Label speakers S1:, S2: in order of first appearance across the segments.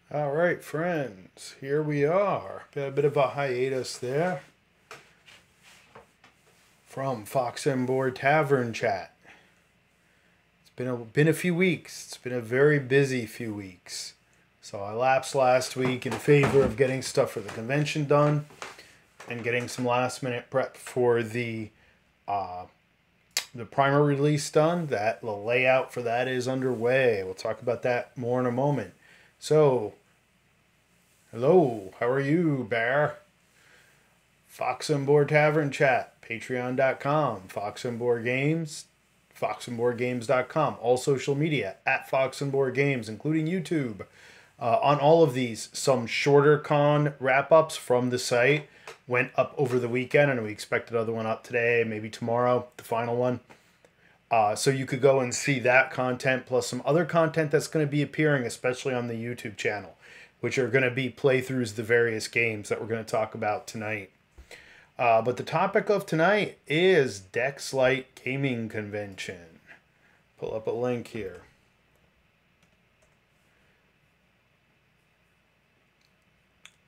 S1: All right, friends, here we are. Got a bit of a hiatus there from Fox and Board Tavern Chat. It's been a few weeks. It's been a very busy few weeks. So I lapsed last week in favor of getting stuff for the convention done and getting some last minute prep for the primer release done. That the layout for that is underway. We'll talk about that more in a moment. So, hello, how are you, Bear? Fox and Board Tavern Chat, patreon.com, Fox and Board Games, foxandboardgames.com, all social media at Fox and Board Games, including YouTube. On all of these, some shorter con wrap-ups from the site went up over the weekend, and we expect another one up today, maybe tomorrow, the final one. So you could go and see that content, plus some other content that's going to be appearing, especially on the YouTube channel, which are going to be playthroughs of the various games that we're going to talk about tonight. But the topic of tonight is Dexlite Gaming Convention. Pull up a link here.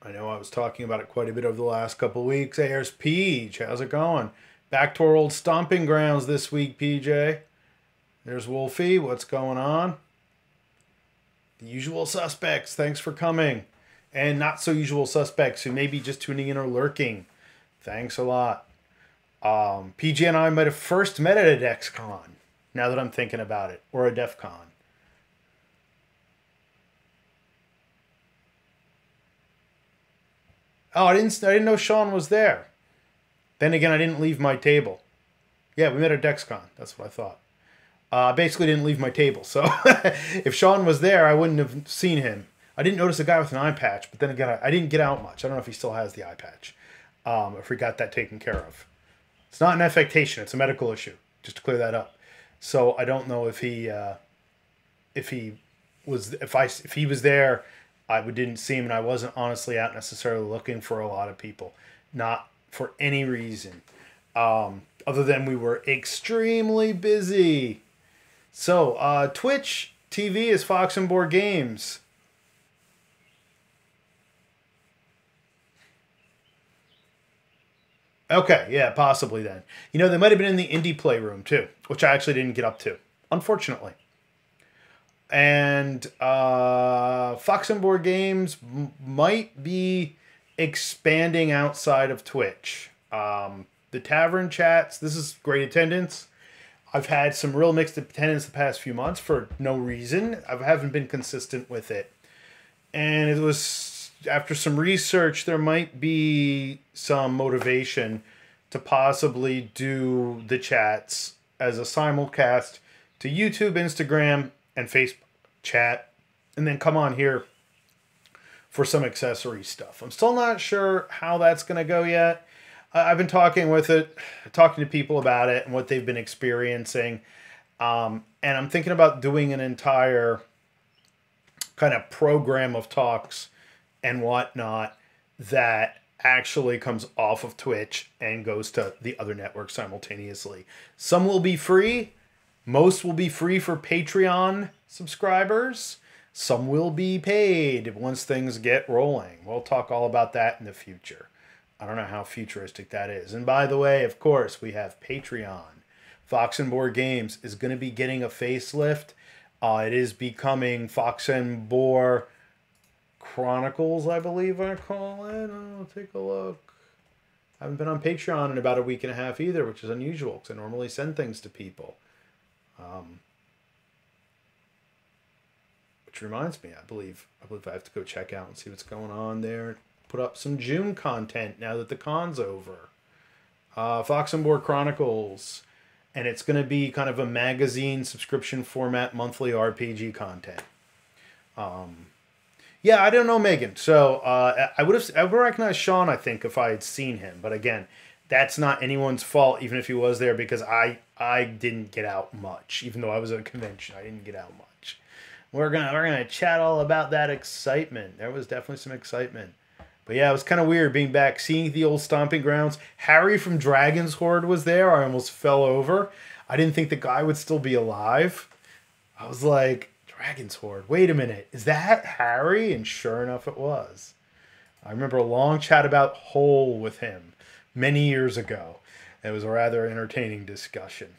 S1: I know I was talking about it quite a bit over the last couple of weeks. Hey, there's Peach. How's it going? Back to our old stomping grounds this week, PJ. There's Wolfie. What's going on? The usual suspects. Thanks for coming. And not so usual suspects who may be just tuning in or lurking. Thanks a lot. PJ and I might have first met at a DexCon, now that I'm thinking about it, or a DEF CON. Oh, I didn't know Sean was there. Then again, I didn't leave my table. Yeah, we met at DexCon. That's what I thought. I basically didn't leave my table. So if Sean was there, I wouldn't have seen him. I didn't notice a guy with an eye patch, but then again, I didn't get out much. I don't know if he still has the eye patch. If we got that taken care of. It's not an affectation. It's a medical issue, just to clear that up. So I don't know if he was there. I didn't see him, and I wasn't honestly out necessarily looking for a lot of people. Not for any reason. Other than we were extremely busy. So, Twitch TV is Fox and Board Games. Okay, yeah, possibly then. You know, they might have been in the indie playroom too, which I actually didn't get up to, unfortunately. And Fox and Board Games might be expanding outside of Twitch. The tavern chats, this is great attendance. I've had some real mixed attendance the past few months for no reason. I haven't been consistent with it. And it was, after some research, there might be some motivation to possibly do the chats as a simulcast to YouTube, Instagram, and Facebook chat, and then come on here for some accessory stuff. I'm still not sure how that's going to go yet. I've been talking to people about it and what they've been experiencing. And I'm thinking about doing an entire kind of program of talks and whatnot that actually comes off of Twitch and goes to the other networks simultaneously. Some will be free. Most will be free for Patreon subscribers. Some will be paid once things get rolling. We'll talk all about that in the future. I don't know how futuristic that is. And by the way, of course, we have Patreon. Fox and Board Games is going to be getting a facelift. It is becoming Fox and Board Chronicles, I believe I call it. I'll take a look. I haven't been on Patreon in about a week and a half either, which is unusual because I normally send things to people. Which reminds me, I believe I have to go check out and see what's going on there. Put up some June content now that the con's over. Fox and Board Chronicles. And it's going to be kind of a magazine subscription format monthly RPG content. Yeah, I don't know Megan. So I would recognize Sean, I think, if I had seen him. But again, that's not anyone's fault, even if he was there, because I didn't get out much. Even though I was at a convention, I didn't get out much. We're gonna chat all about that excitement. There was definitely some excitement. But yeah, it was kind of weird being back, seeing the old stomping grounds. Harry from Dragon's Horde was there. I almost fell over. I didn't think the guy would still be alive. I was like, Dragon's Horde. Wait a minute. Is that Harry? And sure enough, it was. I remember a long chat about Hole with him many years ago. It was a rather entertaining discussion.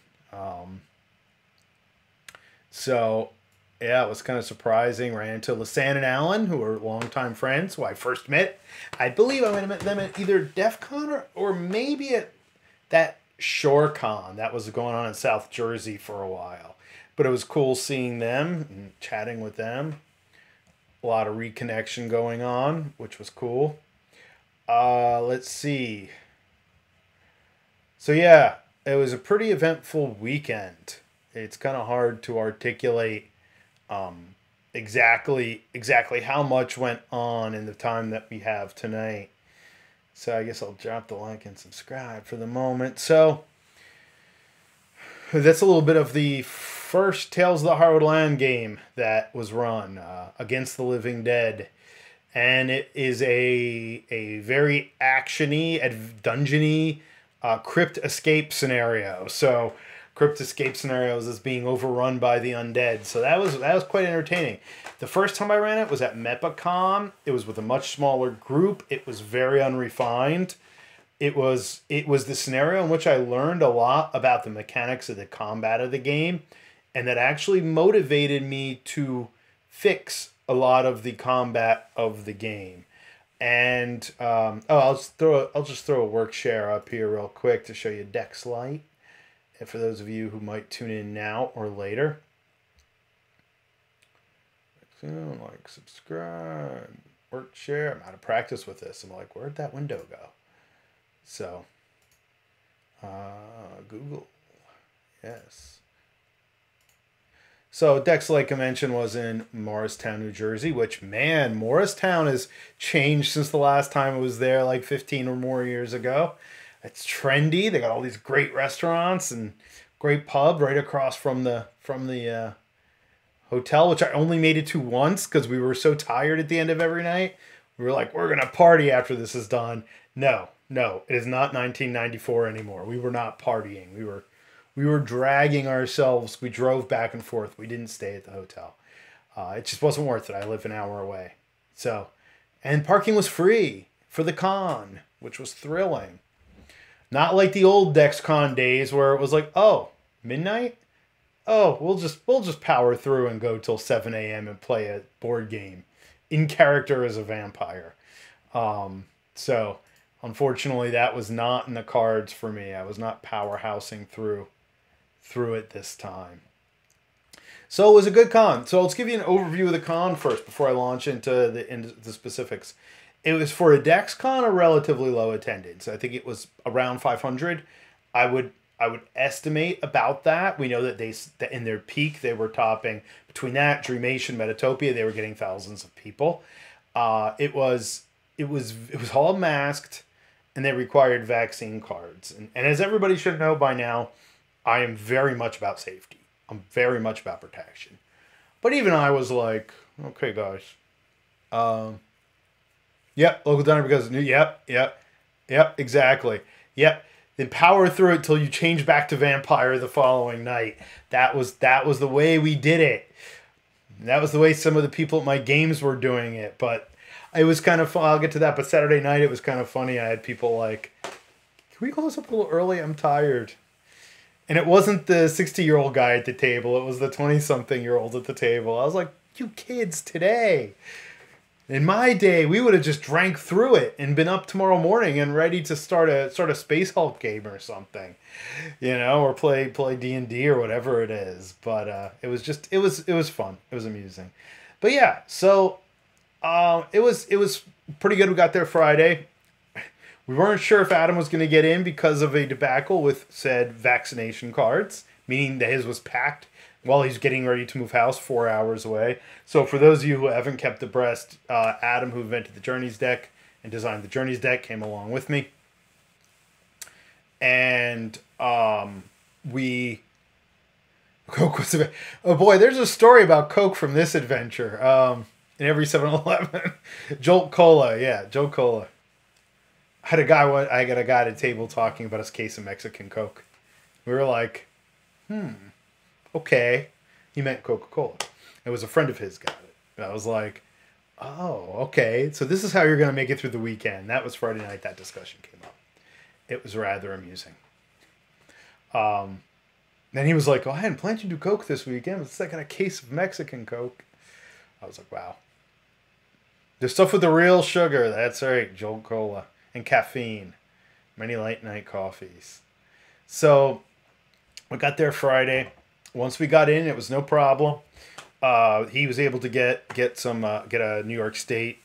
S1: So, yeah, it was kind of surprising. Ran into Lisanne and Alan, who are longtime friends, who I first met. I believe I met them at either DEF CON or maybe at that ShoreCon that was going on in South Jersey for a while. But it was cool seeing them and chatting with them. A lot of reconnection going on, which was cool. Let's see. So yeah, it was a pretty eventful weekend. It's kind of hard to articulate exactly how much went on in the time that we have tonight. So I guess I'll drop the like and subscribe for the moment. So that's a little bit of the first Tales of the Hard Land game that was run against the Living Dead. And it is a very action-y, dungeon-y, crypt escape scenario. So crypt escape scenarios is being overrun by the undead. So that was quite entertaining. The first time I ran it was at MepaCon. It was with a much smaller group. It was very unrefined. It was the scenario in which I learned a lot about the mechanics of the combat of the game, and that actually motivated me to fix a lot of the combat of the game. And I'll just throw a work share up here real quick to show you Dexlite. And for those of you who might tune in now or later, like, subscribe, work share. I'm out of practice with this. I'm like, where'd that window go? So, Google, yes. So Dex, like I mentioned, was in Morristown, New Jersey, which, man, Morristown has changed since the last time it was there, like 15 or more years ago. It's trendy. They got all these great restaurants and great pub right across from the hotel, which I only made it to once because we were so tired at the end of every night. We were like, we're going to party after this is done. No, it is not 1994 anymore. We were not partying. We were dragging ourselves. We drove back and forth. We didn't stay at the hotel. It just wasn't worth it. I live an hour away. So, and parking was free for the con, which was thrilling. Not like the old DexCon days where it was like, oh, midnight? Oh, we'll just power through and go till 7 a.m. and play a board game in character as a vampire. So, unfortunately, that was not in the cards for me. I was not powerhousing through it this time. So it was a good con. So let's give you an overview of the con first before I launch into the specifics. It was, for a DexCon, a relatively low attendance. I think it was around 500. I would estimate about that. We know that in their peak they were topping, between that, Dreamation, Metatopia, they were getting thousands of people. It was all masked, and they required vaccine cards. And as everybody should know by now, I am very much about safety. I'm very much about protection. But even I was like, okay, guys. Yep, local diner because yep, exactly. Yep. Then power through it till you change back to vampire the following night. That was the way we did it. That was the way some of the people at my games were doing it. But it was kind of fun. I'll get to that. But Saturday night, it was kind of funny. I had people like, can we close up a little early? I'm tired. And it wasn't the 60-year-old guy at the table. It was the 20-something-year-old at the table. I was like, you kids today. In my day, we would have just drank through it and been up tomorrow morning and ready to start a Space Hulk game or something, or play D&D or whatever it is. But it was fun. It was amusing. But yeah, so it was pretty good. We got there Friday. We weren't sure if Adam was going to get in because of a debacle with said vaccination cards, meaning that his was packed while he's getting ready to move house 4 hours away. So for those of you who haven't kept abreast, Adam, who invented the Journeys deck and designed the Journeys deck, came along with me. And Coke was oh boy, there's a story about Coke from this adventure. In every 7-Eleven. Jolt Cola. I got a guy at a table talking about his case of Mexican Coke. We were like, okay. He meant Coca-Cola. It was a friend of his got it. And I was like, oh, okay. So this is how you're going to make it through the weekend. That was Friday night that discussion came up. It was rather amusing. Then he was like, oh, I hadn't planned to do Coke this weekend. It's like a case of Mexican Coke. I was like, wow. The stuff with the real sugar. That's right. Jolt Cola. And caffeine. Many late night coffees. So we got there Friday. Once we got in, it was no problem. He was able to get a New York State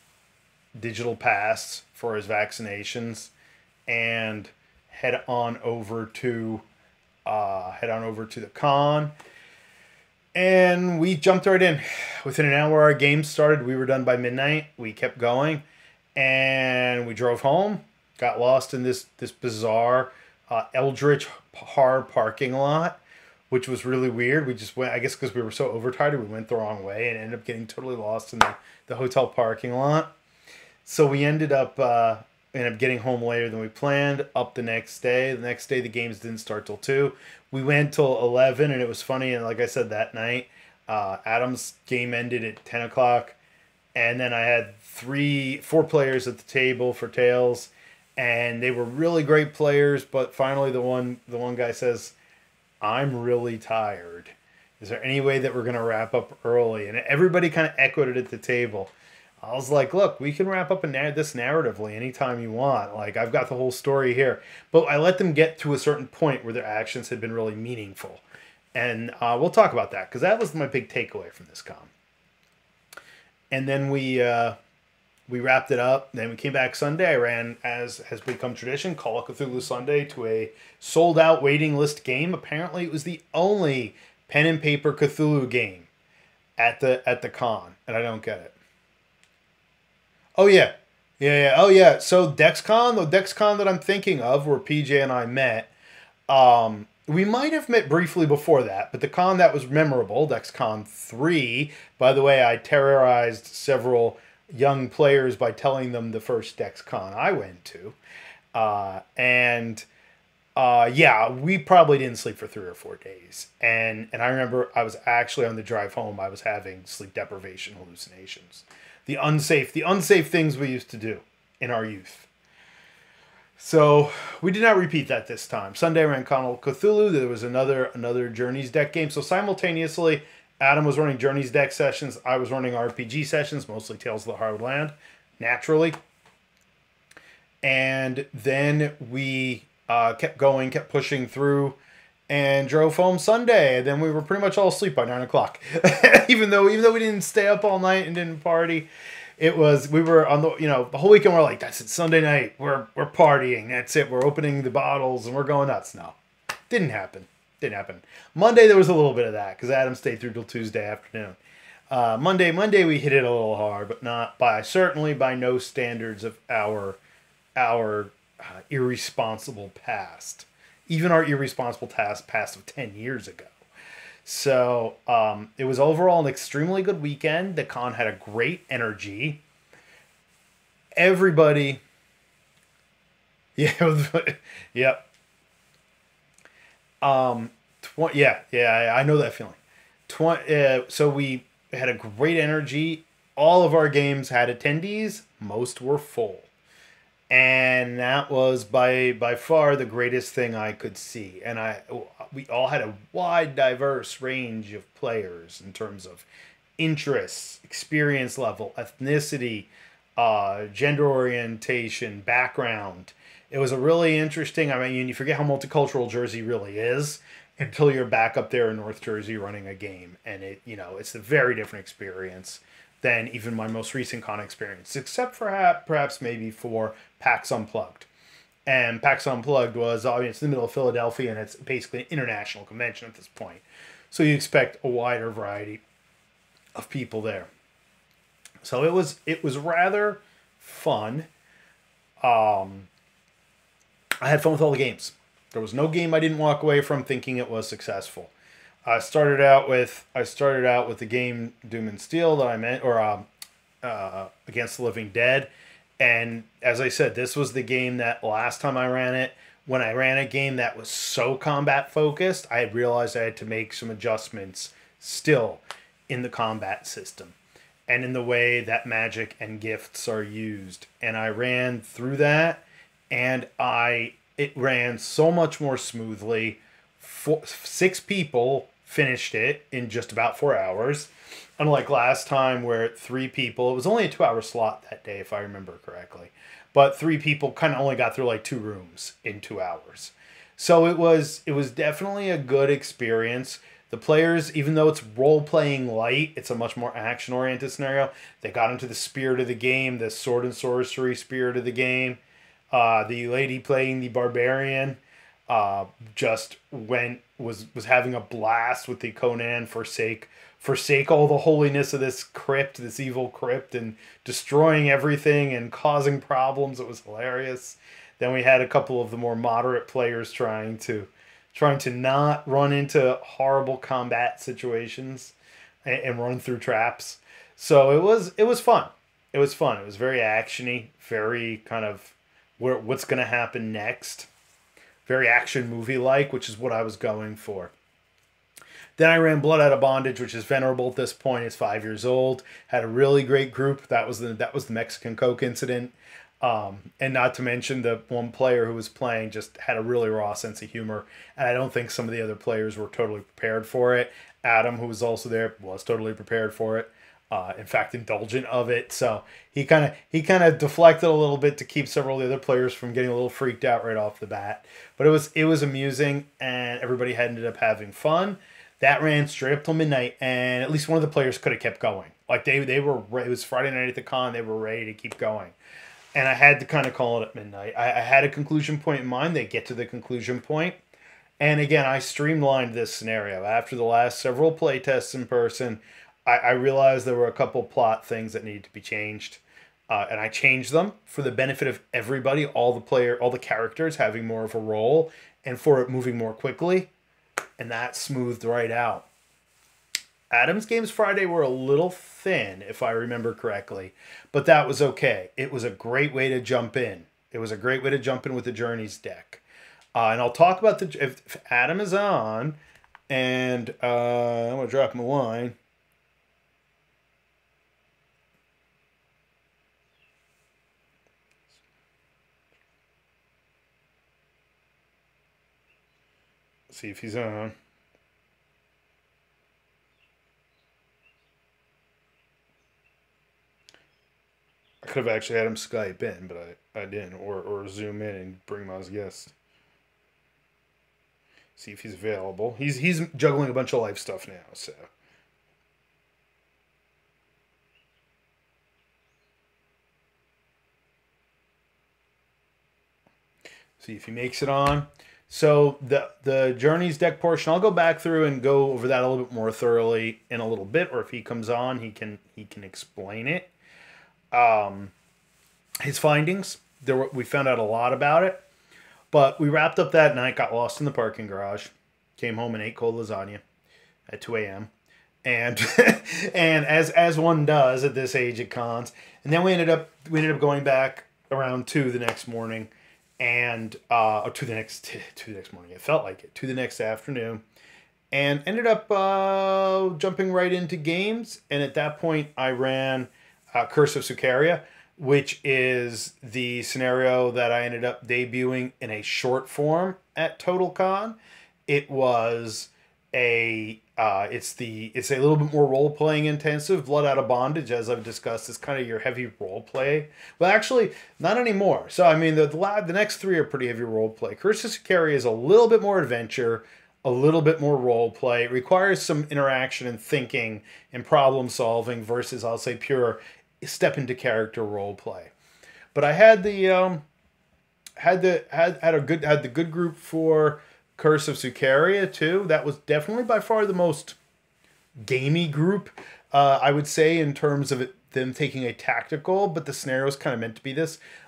S1: digital pass for his vaccinations, and head on over to the con. And we jumped right in. Within an hour, our game started. We were done by midnight. We kept going, and we drove home. Got lost in this bizarre Eldritch Har parking lot, which was really weird. We just went, I guess because we were so overtired, we went the wrong way and ended up getting totally lost in the hotel parking lot. So we ended up getting home later than we planned, up the next day. The next day, the games didn't start till 2. We went till 11, and it was funny. And like I said, that night, Adam's game ended at 10 o'clock. And then I had 4 players at the table for tails. And they were really great players, but finally the one guy says, I'm really tired. Is there any way that we're going to wrap up early? And everybody kind of echoed it at the table. I was like, look, we can wrap up this narratively anytime you want. Like, I've got the whole story here. But I let them get to a certain point where their actions had been really meaningful. And we'll talk about that, because that was my big takeaway from this con. And then we wrapped it up. Then we came back Sunday. I ran, as has become tradition, Call of Cthulhu Sunday to a sold-out waiting list game. Apparently, it was the only pen and paper Cthulhu game at the con, and I don't get it. Oh yeah. Oh yeah. So the DexCon that I'm thinking of, where PJ and I met, we might have met briefly before that, but the con that was memorable, DexCon 3. By the way, I terrorized several young players by telling them the first DexCon I went to. Yeah, we probably didn't sleep for 3 or 4 days. And I remember I was actually on the drive home, I was having sleep deprivation hallucinations. The unsafe things we used to do in our youth. So we did not repeat that this time. Sunday ran Call of Cthulhu. There was another Journeys deck game. So simultaneously, Adam was running Journeys deck sessions. I was running RPG sessions, mostly Tales of the Hard Land, naturally. And then we kept going, kept pushing through, and drove home Sunday. And then we were pretty much all asleep by 9 o'clock. even though we didn't stay up all night and didn't party. We were on the whole weekend we're like, that's it, Sunday night, we're partying, that's it, we're opening the bottles and we're going nuts. No. Didn't happen. Monday there was a little bit of that because Adam stayed through till Tuesday afternoon. Monday we hit it a little hard, but not certainly by no standards of our irresponsible past. Even our irresponsible past of 10 years ago. So it was overall an extremely good weekend. The con had a great energy. Everybody, yep. I know that feeling. So we had a great energy. All of our games had attendees. Most were full. And that was by far the greatest thing I could see. And we all had a wide, diverse range of players in terms of interests, experience level, ethnicity, gender orientation, background. It was a really interesting, you forget how multicultural Jersey really is until you're back up there in North Jersey running a game. And it's a very different experience than even my most recent con experience, except for perhaps maybe for PAX Unplugged. And PAX Unplugged was, it's in the middle of Philadelphia, and it's basically an international convention at this point. So you expect a wider variety of people there. So it was rather fun. I had fun with all the games. There was no game I didn't walk away from thinking it was successful. I started out with the game Doom and Steel that I meant, or Against the Living Dead, and as I said, this was the game that last time I ran it, when I ran a game that was so combat focused, I realized I had to make some adjustments still in the combat system and in the way that magic and gifts are used. And I ran through that, and it ran so much more smoothly. 6 people finished it in just about 4 hours. Unlike last time where 3 people, it was only a 2 hour slot that day, if I remember correctly. But 3 people kind of only got through like 2 rooms in 2 hours. So it was definitely a good experience. The players, even though it's role playing light, it's a much more action oriented scenario. They got into the spirit of the game, the sword and sorcery spirit of the game. The lady playing the barbarian just was having a blast with the Conan forsake all the holiness of this crypt, this evil crypt, and destroying everything and causing problems. It was hilarious. Then we had a couple of the more moderate players trying to not run into horrible combat situations and run through traps. So it was fun. It was fun. It was very actiony, very kind of what's going to happen next. Very action movie like, which is what I was going for. Then I ran Blood Out of Bondage, which is venerable at this point. It's 5 years old. Had a really great group. That was the Mexican Coke incident. And not to mention the one player who was playing just had a really raw sense of humor. And I don't think some of the other players were totally prepared for it. Adam, who was also there, was totally prepared for it. In fact, indulgent of it. So he kind of deflected a little bit to keep several of the other players from getting a little freaked out right off the bat. But it was amusing, and everybody ended up having fun. That ran straight up till midnight, and at least one of the players could have kept going. Like they were, it was Friday night at the con. They were ready to keep going, and I had to kind of call it at midnight. I had a conclusion point in mind. They get to the conclusion point, and again, I streamlined this scenario after the last several play tests in person. I realized there were a couple plot things that needed to be changed, and I changed them for the benefit of everybody, all the characters having more of a role, and for it moving more quickly. And that smoothed right out. Adam's games Friday were a little thin, if I remember correctly, but that was okay. It was a great way to jump in. It was a great way to jump in with the Journeys deck. And I'll talk about if Adam is on, and I'm going to drop him a line. See if he's on. I could have actually had him Skype in, but I didn't, or Zoom in and bring him as a guest. See if he's available. He's juggling a bunch of life stuff now, so. See if he makes it on. So the Journeys deck portion, I'll go back through and go over that a little bit more thoroughly in a little bit, or if he comes on, he can explain it. His findings, we found out a lot about it, but we wrapped up that night, got lost in the parking garage, came home and ate cold lasagna at 2 a.m. and and as one does at this age at cons, and then we ended up going back around 2 the next morning. And to the next morning, it felt like it, to the next afternoon, and ended up jumping right into games. And at that point, I ran Curse of Sucaria, which is the scenario that I ended up debuting in a short form at TotalCon. It was it's a little bit more role playing intensive. Blood Out of Bondage, as I've discussed, is kind of your heavy role play. Well, actually, not anymore. So I mean, the next 3 are pretty heavy role play. Curse of Sucaria is a little bit more adventure, a little bit more role play. It requires some interaction and thinking and problem solving versus, I'll say, pure step into character role play. But I had the good group for Curse of Sucaria too. That was definitely by far the most gamey group, I would say, in terms of them taking a tactical, but the scenario is kind of meant to be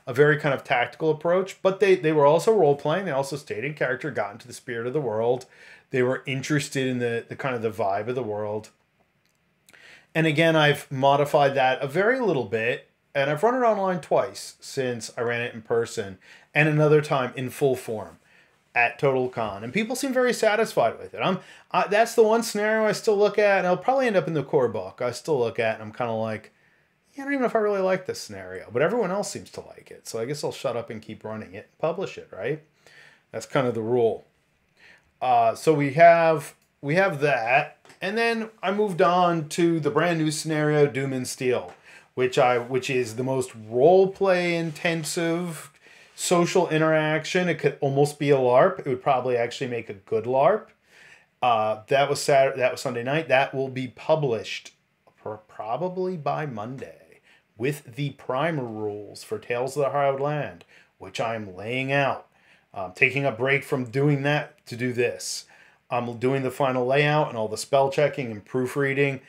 S1: a very kind of tactical approach. But they were also role playing. They also stayed in character, got into the spirit of the world. They were interested in the kind of the vibe of the world. And again, I've modified that a very little bit, and I've run it online twice since I ran it in person, and another time in full form. at Total Con, and people seem very satisfied with it. That's the one scenario I still look at, and I'll probably end up in the core book. I still look at, and I'm kind of like, yeah, I don't even know if I really like this scenario, but everyone else seems to like it, so I guess I'll shut up and keep running it and publish it, right? That's kind of the rule. So we have that, and then I moved on to the brand new scenario, Doom and Steel, which is the most role play intensive social interaction. It could almost be a LARP. It would probably actually make a good LARP. That was Sunday night. That will be published probably by Monday with the primer rules for Tales of the Hallowed Land, which I'm laying out. Taking a break from doing that to do this. I'm doing the final layout and all the spell checking and proofreading,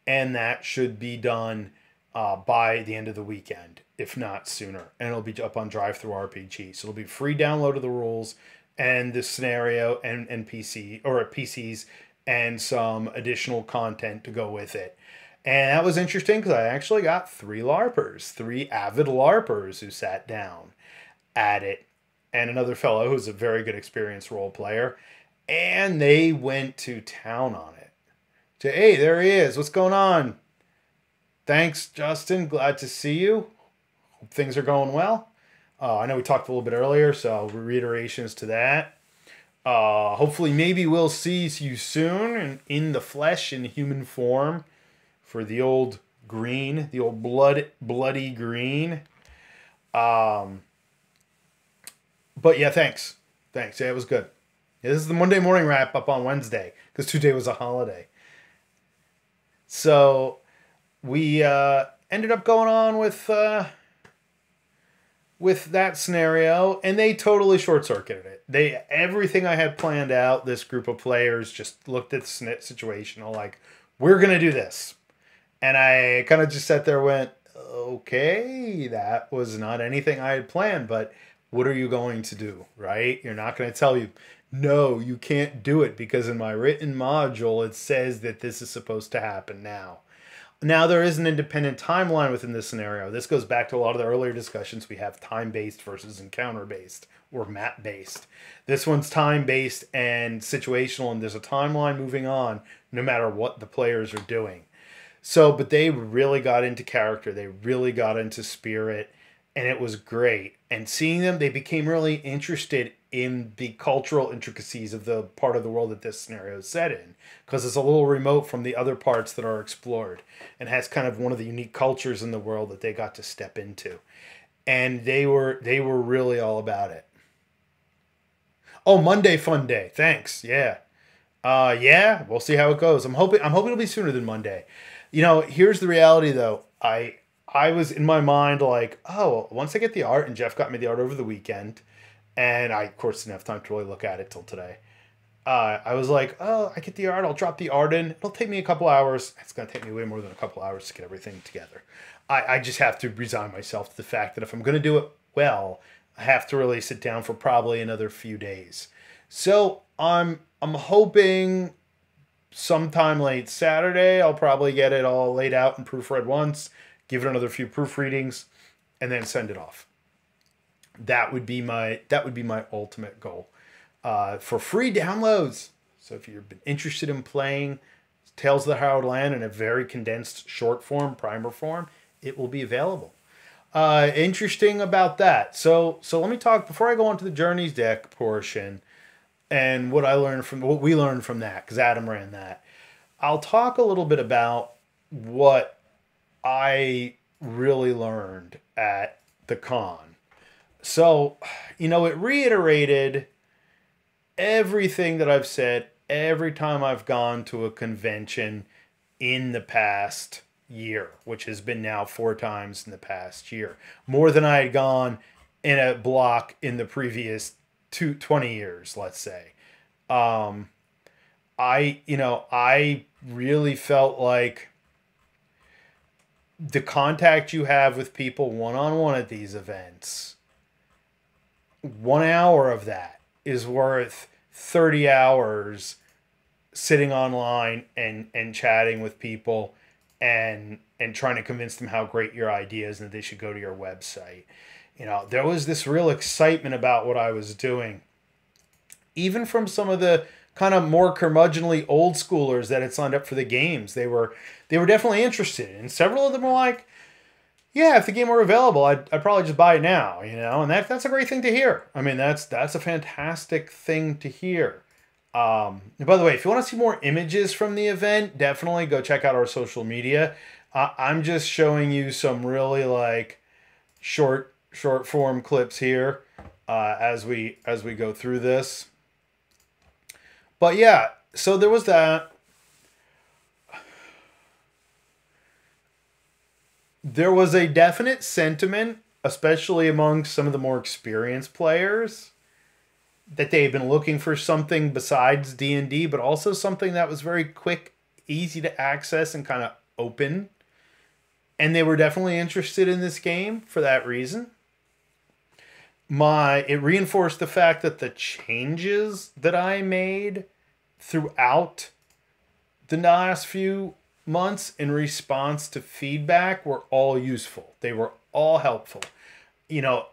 S1: and that should be done by the end of the weekend, if not sooner. And it'll be up on DriveThruRPG. So it'll be free download of the rules and the scenario and PCs and some additional content to go with it. And that was interesting because I actually got 3 avid LARPers who sat down at it, and another fellow who's a very good experienced role player, and they went to town on it. So, hey, there he is. What's going on? Thanks, Justin. Glad to see you. Hope things are going well. I know we talked a little bit earlier, so reiterations to that. Hopefully, maybe we'll see you soon and in the flesh, in human form, for the old green, the old bloody green. But yeah, thanks. Yeah, it was good. Yeah, this is the Monday morning wrap up on Wednesday because today was a holiday. So we ended up going on with that scenario, and they totally short-circuited it. Everything I had planned out, this group of players just looked at the situation like, we're going to do this. And I kind of just sat there and went, okay, that was not anything I had planned, but what are you going to do, right? You're not going to tell you, no, you can't do it because in my written module, it says that this is supposed to happen now. Now, there is an independent timeline within this scenario. This goes back to a lot of the earlier discussions. We have time-based versus encounter-based or map-based. This one's time-based and situational, and there's a timeline moving on no matter what the players are doing. So, but they really got into character. They really got into spirit, and it was great. And seeing them, they became really interested in the cultural intricacies of the part of the world that this scenario is set in, because it's a little remote from the other parts that are explored and has kind of one of the unique cultures in the world that they got to step into. And they were really all about it. Oh, Monday fun day. Thanks. Yeah. Yeah, we'll see how it goes. I'm hoping it'll be sooner than Monday. You know, here's the reality though. I was in my mind like, oh, once I get the art, and Jeff got me the art over the weekend, and I, of course, didn't have time to really look at it till today. I was like, oh, I get the art. I'll drop the art in. It'll take me a couple hours. It's going to take me way more than a couple hours to get everything together. I just have to resign myself to the fact that if I'm going to do it well, I have to really sit down for probably another few days. So I'm hoping sometime late Saturday, I'll probably get it all laid out and proofread once, give it another few proofreadings, and then send it off. That would be my ultimate goal for free downloads. So if you've been interested in playing Tales of the Hallowed Land in a very condensed short form, primer form, it will be available. Interesting about that. So let me talk before I go on to the Journeys deck portion and what we learned from that, because Adam ran that. I'll talk a little bit about what I really learned at the con. So, you know, it reiterated everything that I've said every time I've gone to a convention in the past year, which has been now 4 times in the past year. More than I had gone in a block in the previous 20 years, let's say. I really felt like the contact you have with people one-on-one at these events, 1 hour of that is worth 30 hours sitting online and chatting with people and trying to convince them how great your idea is and that they should go to your website. You know, there was this real excitement about what I was doing. even from some of the kind of more curmudgeonly old schoolers that had signed up for the games. They were definitely interested, and several of them were like, yeah, if the game were available, I'd probably just buy it now, and that's a great thing to hear. I mean, that's a fantastic thing to hear. And by the way, if you want to see more images from the event, definitely go check out our social media. I'm just showing you some really like short form clips here as we go through this. But yeah, so there was that. There was a definite sentiment, especially among some of the more experienced players, that they had been looking for something besides D&D, but also something that was very quick, easy to access, and kind of open. And they were definitely interested in this game for that reason. It reinforced the fact that the changes that I made throughout the last few months in response to feedback were all useful. They were all helpful.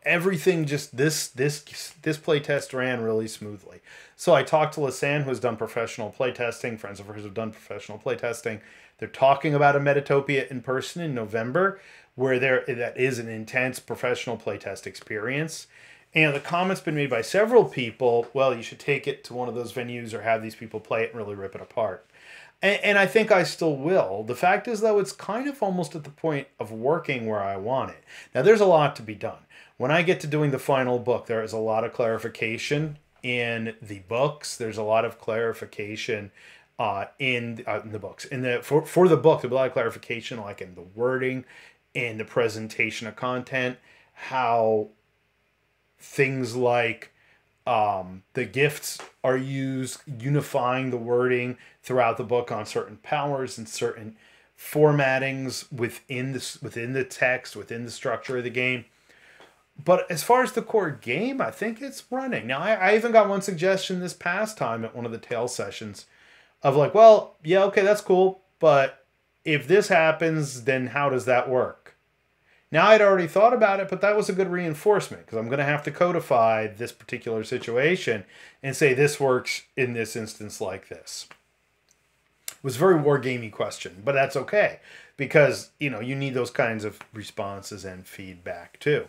S1: Everything just this playtest ran really smoothly. So I talked to Lisanne, who has done professional playtesting. Friends of hers have done professional playtesting. They're talking about a Metatopia in person in November, where that is an intense professional playtest experience. And the comment's been made by several people, well, you should take it to one of those venues or have these people play it and really rip it apart. And I think I still will. The fact is, though, it's kind of almost at the point of working where I want it. Now, there's a lot to be done. When I get to doing the final book, there is a lot of clarification in the books. There's a lot of clarification in the books. For the book, there'll be a lot of clarification, like in the wording, in the presentation of content, how things like the gifts are used, unifying the wording throughout the book on certain powers and certain formattings within the text, within the structure of the game. But as far as the core game, I think it's running. Now, I even got one suggestion this past time at one of the tail sessions of like, well, yeah, okay, that's cool, but if this happens, then how does that work? Now, I'd already thought about it, but that was a good reinforcement because I'm going to have to codify this particular situation and say this works in this instance like this. It was a very wargamey question, but that's okay because, you need those kinds of responses and feedback too.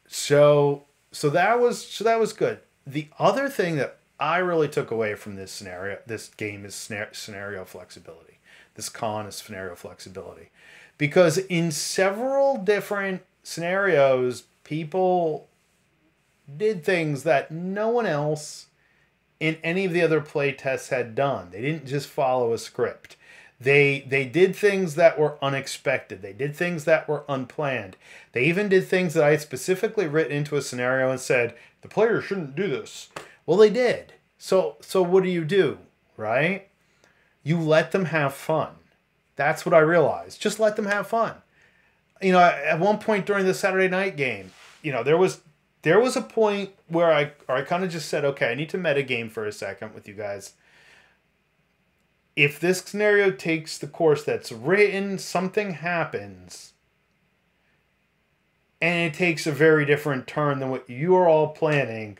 S1: So that was good. The other thing that I really took away from this game is scenario flexibility. This con is scenario flexibility. Because in several different scenarios, people did things that no one else in any of the other playtests had done. They didn't just follow a script. They did things that were unexpected. They did things that were unplanned. They even did things that I had specifically written into a scenario and said, the player shouldn't do this. Well, they did. So what do, right? You let them have fun. That's what I realized. Just let them have fun. At one point during the Saturday night game, there was a point where I kind of just said, okay, I need to metagame for a second with you guys. If this scenario takes the course that's written, something happens, and it takes a very different turn than what you are all planning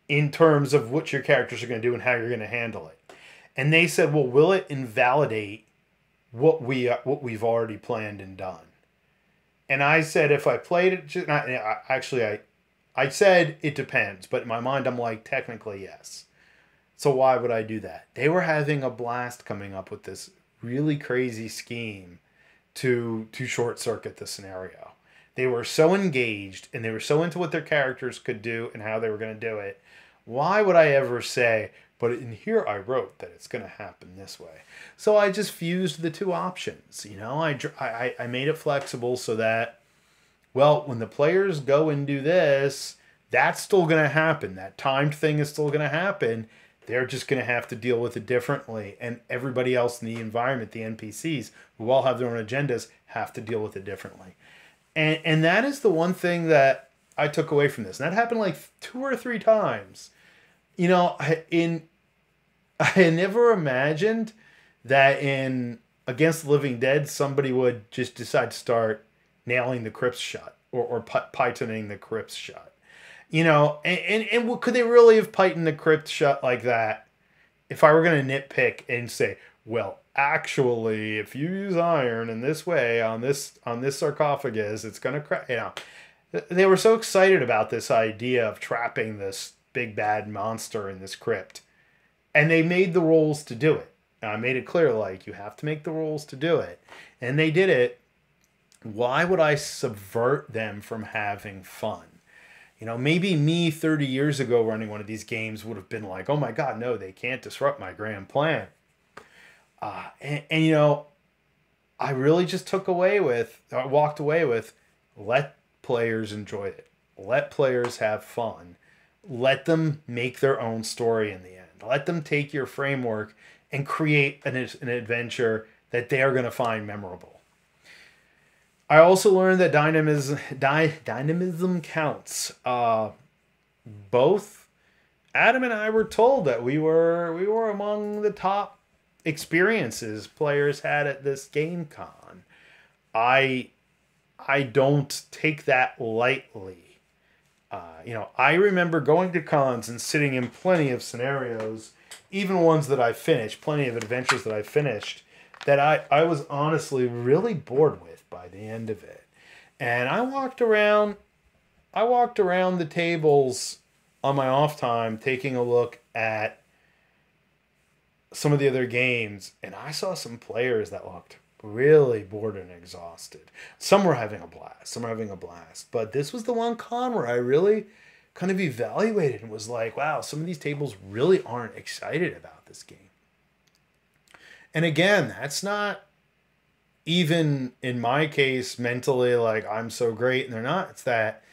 S1: in terms of what your characters are going to do and how you're going to handle it. And they said, well, will it invalidate what we've already planned and done? And I said, if I played it, I said it depends, but in my mind I'm like, technically yes. So why would I do that? They were having a blast coming up with this really crazy scheme to short circuit the scenario. They were so engaged and they were so into what their characters could do and how they were going to do it. Why would I ever say, but in here I wrote that it's going to happen this way? So I just fused the two options. I made it flexible so that, well, when the players go and do this, that's still going to happen. That timed thing is still going to happen. They're just going to have to deal with it differently. And everybody else in the environment, the NPCs, who all have their own agendas, have to deal with it differently. And that is the one thing that I took away from this. And that happened like 2 or 3 times. I had never imagined that in Against the Living Dead, somebody would just decide to start nailing the crypts shut or pythoning the crypts shut. Could they really have tightened the crypt shut like that? If I were going to nitpick and say, well, actually, if you use iron in this way on this sarcophagus, it's going to crack. They were so excited about this idea of trapping this big bad monster in this crypt, and they made the rules to do it. And I made it clear, like, you have to make the rules to do it, and they did it. Why would I subvert them from having fun? Maybe me 30 years ago running one of these games would have been like, oh my God, no, they can't disrupt my grand plan. I really just walked away with, let players enjoy it. Let players have fun. Let them make their own story in the end. Let them take your framework and create an adventure that they are going to find memorable. I also learned that dynamism counts. Both Adam and I were told that we were among the top experiences players had at this game con. I don't take that lightly. I remember going to cons and sitting in plenty of scenarios, even ones that I finished, plenty of adventures that I finished, that I was honestly really bored with by the end of it. And I walked around the tables on my off time taking a look at some of the other games, and I saw some players that looked really bored and exhausted. Some were having a blast. But this was the one con where I really kind of evaluated and was like, wow, some of these tables really aren't excited about this game. And again, that's not even in my case mentally like I'm so great and they're not. It's that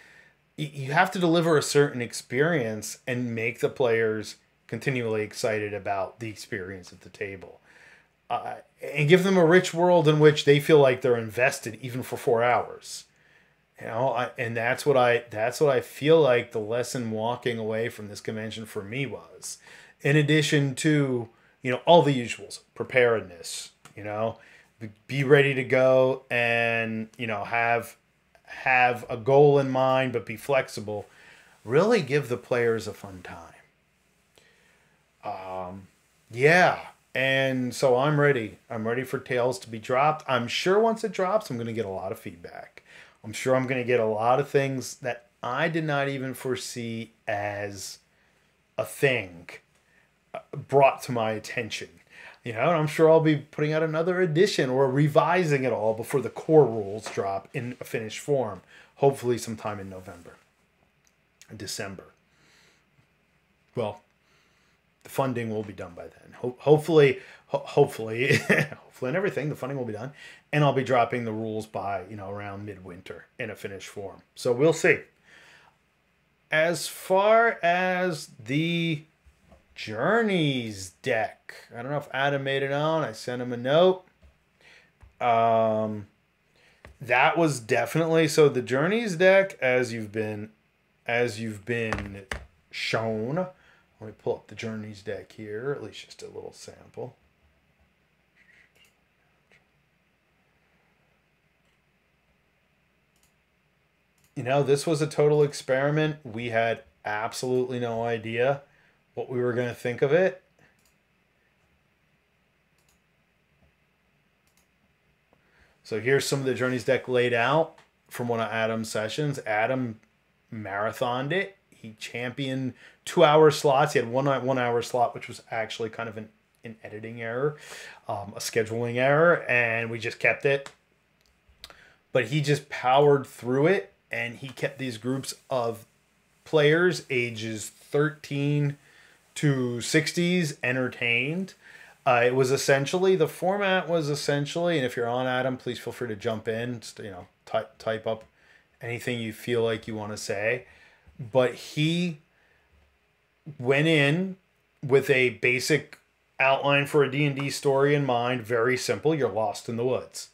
S1: you have to deliver a certain experience and make the players continually excited about the experience at the table, and give them a rich world in which they feel like they're invested even for 4 hours. And that's what I feel like the lesson walking away from this convention for me was, in addition to all the usuals, preparedness, be ready to go, and have a goal in mind, but be flexible. Really give the players a fun time. Yeah, and so I'm ready. I'm ready for Tales to be dropped. I'm sure once it drops, I'm going to get a lot of feedback. I'm sure I'm going to get a lot of things that I did not even foresee as a thing brought to my attention. And I'm sure I'll be putting out another edition or revising it all before the core rules drop in a finished form, hopefully sometime in November, December. Well, the funding will be done by then. Hopefully, and everything, the funding will be done, and I'll be dropping the rules by around midwinter in a finished form. So we'll see. As far as the Journeys deck, I don't know if Adam made it on. I sent him a note. That was definitely so. The Journeys deck, as you've been shown. Let me pull up the Journeys deck here, at least just a little sample. This was a total experiment. We had absolutely no idea what we were going to think of it. So here's some of the Journeys deck laid out from one of Adam's sessions. Adam marathoned it. He championed 2 hour slots. He had one 1 hour slot, which was actually kind of an editing error, a scheduling error, and we just kept it. But he just powered through it, and he kept these groups of players ages 13 to 60s entertained. The format was essentially, and if you're on, Adam, please feel free to jump in, just, type up anything you feel like you want to say. But he went in with a basic outline for a D&D story in mind, very simple. You're lost in the woods.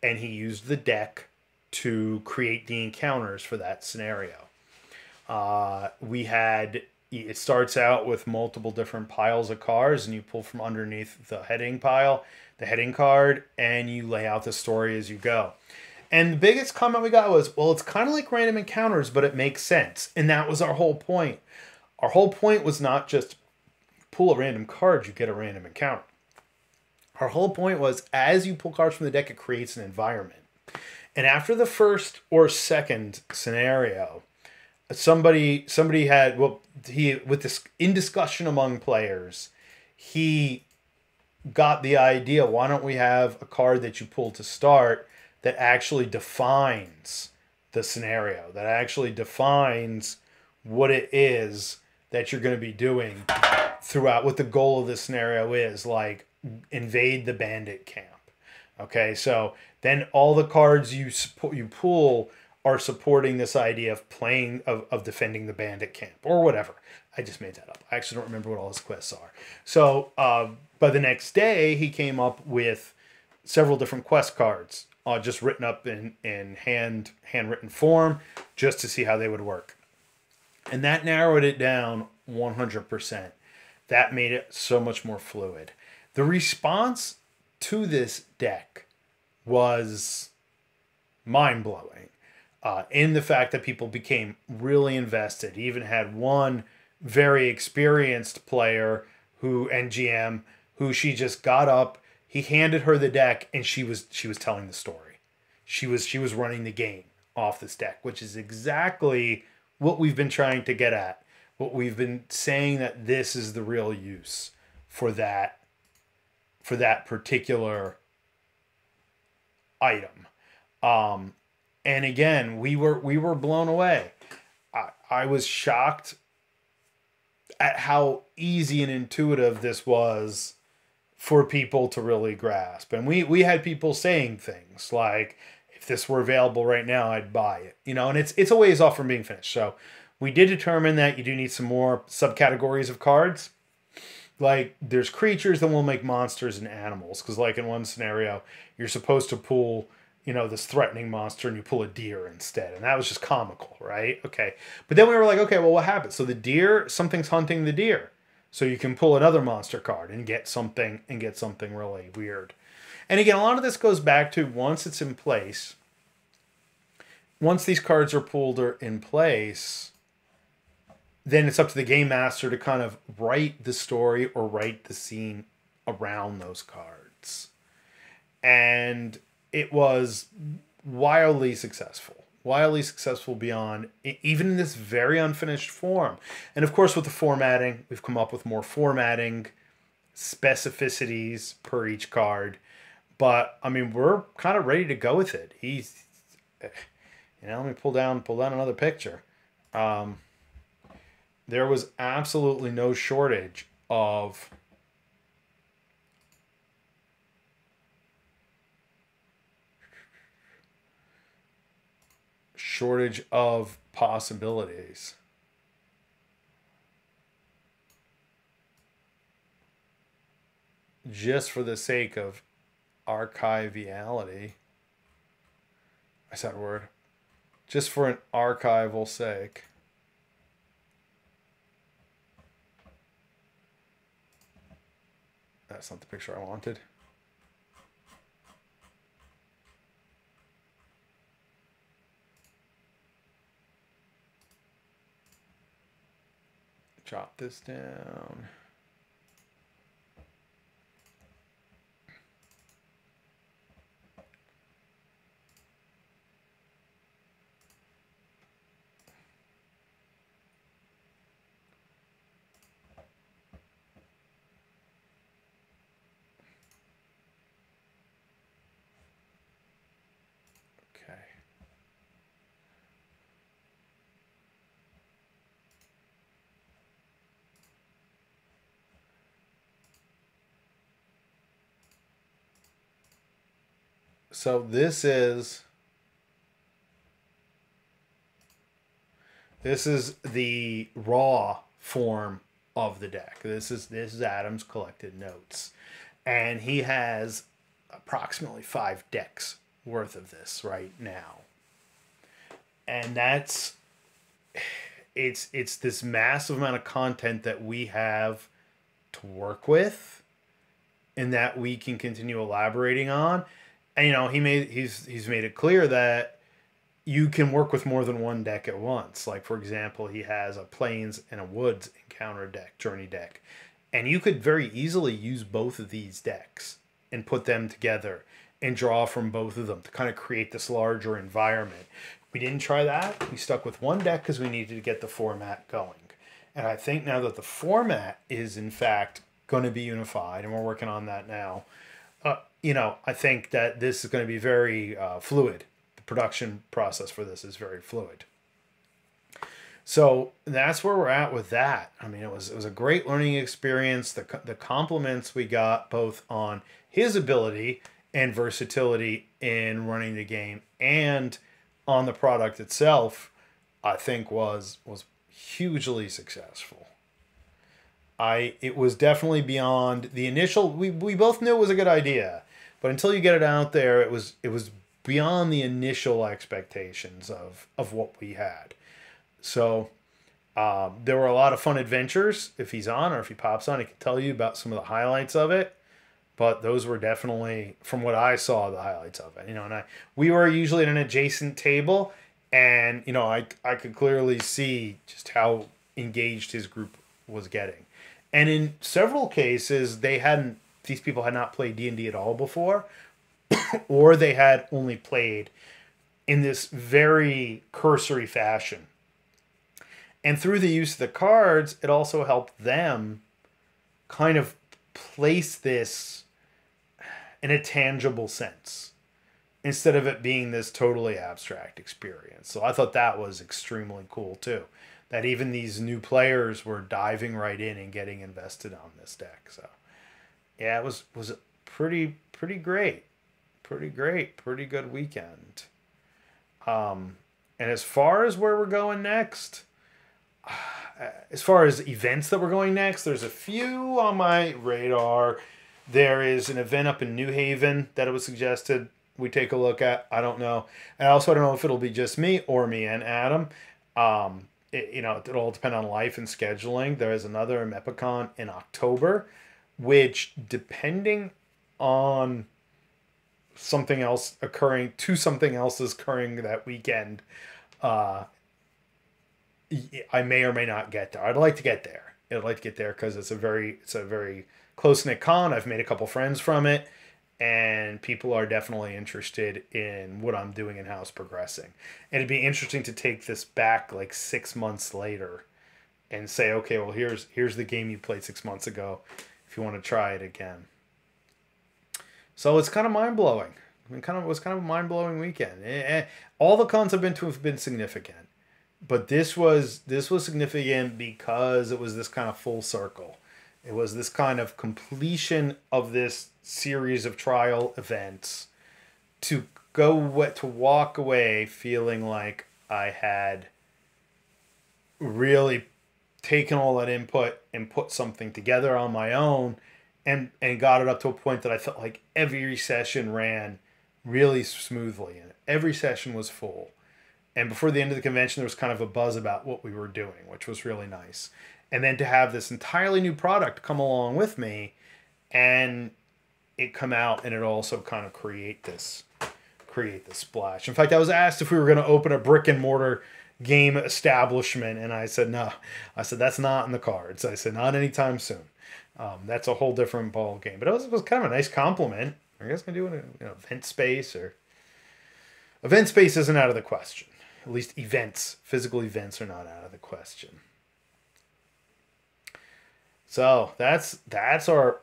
S1: And he used the deck to create the encounters for that scenario. It starts out with multiple different piles of cards, and you pull from underneath the heading pile, the heading card, and you lay out the story as you go. And the biggest comment we got was, well, it's kind of like random encounters, but it makes sense. And that was our whole point. Our whole point was not just pull a random card, you get a random encounter. Our whole point was, as you pull cards from the deck, it creates an environment. And after the first or second scenario, somebody had, well, he, with this, in discussion among players, he got the idea, why don't we have a card that you pull to start that actually defines the scenario, that actually defines what it is that you're going to be doing throughout, what the goal of the scenario is, like invade the bandit camp. Okay, so then all the cards you pull are supporting this idea of playing, of defending the bandit camp or whatever. I just made that up. I actually don't remember what all his quests are. So by the next day, he came up with several different quest cards, just written up in handwritten form, just to see how they would work. And that narrowed it down 100%. That made it so much more fluid. The response to this deck was mind-blowing. In the fact that people became really invested. He even had one very experienced player and GM who she just got up, he handed her the deck, and she was telling the story. She was running the game off this deck, which is exactly what we've been trying to get at. What we've been saying, that this is the real use for that particular item. And again, we were blown away. I was shocked at how easy and intuitive this was for people to really grasp. And we had people saying things like, if this were available right now, I'd buy it. You know, and it's a ways off from being finished. So we did determine that you do need some more subcategories of cards. Like, there's creatures that will make monsters and animals. Because like in one scenario, you're supposed to pull, you know, this threatening monster, and you pull a deer instead. And that was just comical, right? Okay. But then we were like, okay, well, what happens? So the deer, something's hunting the deer. So you can pull another monster card and get something really weird. And again, a lot of this goes back to, once it's in place, once these cards are pulled or in place, then it's up to the game master to kind of write the story or write the scene around those cards. And it was wildly successful beyond, even in this very unfinished form. And of course, with the formatting, we've come up with more formatting specificities per each card. But I mean, we're kind of ready to go with it. He's, you know, let me pull down another picture. There was absolutely no shortage of possibilities. Just for the sake of archiviality. I said a word. Just for an archival sake. That's not the picture I wanted. Jot this down. Okay. So this is the raw form of the deck. This is Adam's collected notes. And he has approximately 5 decks worth of this right now. And it's this massive amount of content that we have to work with and that we can continue elaborating on. And, he's made it clear that you can work with more than one deck at once. Like, for example, he has a Plains and a Woods encounter deck, Journey deck. And you could very easily use both of these decks and put them together and draw from both of them to kind of create this larger environment. We didn't try that. We stuck with one deck because we needed to get the format going. And I think now that the format is, in fact, going to be unified, and we're working on that now, I think that this is going to be very fluid. The production process for this is very fluid. So that's where we're at with that. I mean, it was a great learning experience. The compliments we got both on his ability and versatility in running the game and on the product itself, I think was hugely successful. It was definitely beyond the initial. We both knew it was a good idea, but until you get it out there, it was beyond the initial expectations of what we had. So there were a lot of fun adventures. If he's on or if he pops on, he can tell you about some of the highlights of it. But those were definitely, from what I saw, the highlights of it. And we were usually at an adjacent table, and I could clearly see just how engaged his group was getting. And in several cases, these people had not played D&D at all before, or they had only played in this very cursory fashion. And through the use of the cards, it also helped them kind of place this in a tangible sense instead of it being this totally abstract experience. So I thought that was extremely cool too, that even these new players were diving right in and getting invested on this deck. So yeah, it was pretty great. Pretty good weekend. And as far as where we're going next, as far as events that we're going next, there's a few on my radar. There is an event up in New Haven that it was suggested we take a look at. I don't know. And I also don't know if it'll be just me or me and Adam. It'll all depend on life and scheduling. There is another Mepicon in October, which, depending on something else occurring that weekend, I may or may not get there. I'd like to get there. Because it's a very close-knit con. I've made a couple friends from it, and people are definitely interested in what I'm doing and how it's progressing. And it'd be interesting to take this back like 6 months later and say, okay, well, here's the game you played 6 months ago if you want to try it again. So it's kind of mind-blowing. It was kind of a mind-blowing weekend. All the cons I've been to have been significant. But this was significant because it was this kind of full circle. It was this kind of completion of this series of trial events to walk away feeling like I had really taken all that input and put something together on my own and got it up to a point that I felt like every session ran really smoothly and every session was full. And before the end of the convention, there was kind of a buzz about what we were doing, which was really nice. And then to have this entirely new product come along with me and it come out and it also kind of create this splash. In fact, I was asked if we were going to open a brick and mortar game establishment. And I said, no. I said, that's not in the cards. I said, not anytime soon. That's a whole different ball game. But it was kind of a nice compliment. Are you guys going to do an event space? Or event space isn't out of the question. At least physical events are not out of the question. So that's our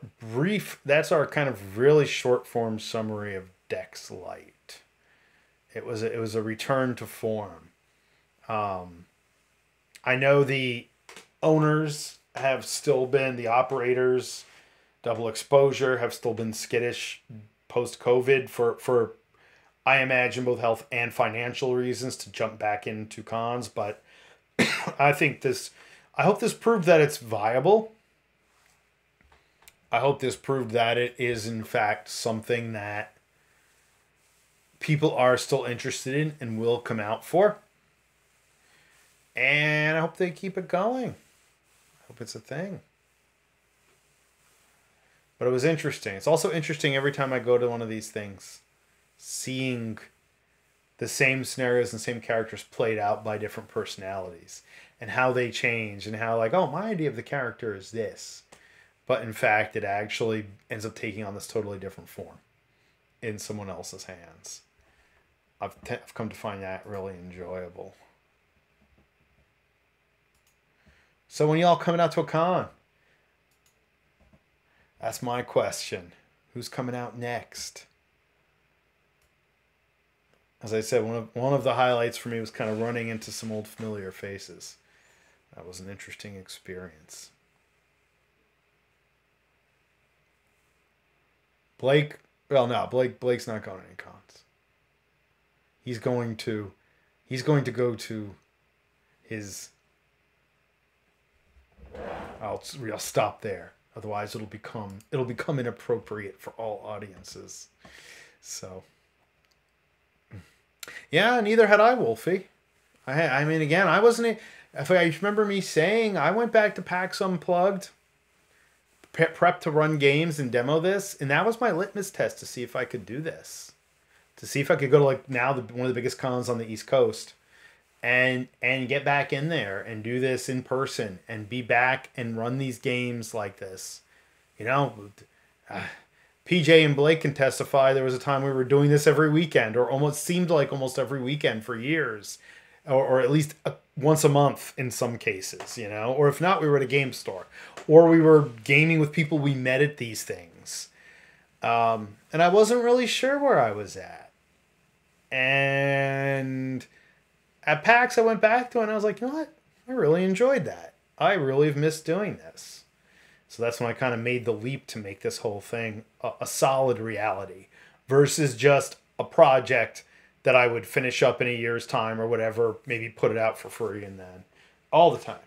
S1: kind of really short form summary of Dexlite. It was a return to form. I know the owners have still been, the operators, Double Exposure, have still been skittish post-COVID for I imagine both health and financial reasons to jump back into cons, but I hope this proved that it's viable. I hope this proved that it is in fact something that people are still interested in and will come out for. And I hope they keep it going. I hope it's a thing. But it was interesting. It's also interesting every time I go to one of these things seeing the same scenarios and same characters played out by different personalities and how they change and how, like, oh, my idea of the character is this. But in fact, it actually ends up taking on this totally different form in someone else's hands. I've come to find that really enjoyable. So when y'all coming out to a con? That's my question. Who's coming out next? As I said, one of the highlights for me was kind of running into some old familiar faces. That was an interesting experience. Blake's not going to any cons. He's going to go to his. I'll stop there. Otherwise, it'll become inappropriate for all audiences. So, yeah, neither had I, Wolfie. I mean, again, I wasn't. If I remember me saying, I went back to PAX Unplugged, prep to run games and demo this, and that was my litmus test to see if I could do this, to see if I could go to, like, now one of the biggest cons on the East Coast, and get back in there and do this in person and be back and run these games like this. You know, PJ and Blake can testify. There was a time we were doing this every weekend, or almost seemed like almost every weekend for years, or at least once a month in some cases, you know, or if not, we were at a game store, or we were gaming with people we met at these things. And I wasn't really sure where I was at. And at PAX, I went back to it and I was like, you know what? I really enjoyed that. I really have missed doing this. So that's when I kind of made the leap to make this whole thing a solid reality versus just a project that I would finish up in a year's time or whatever, maybe put it out for free and then all the time.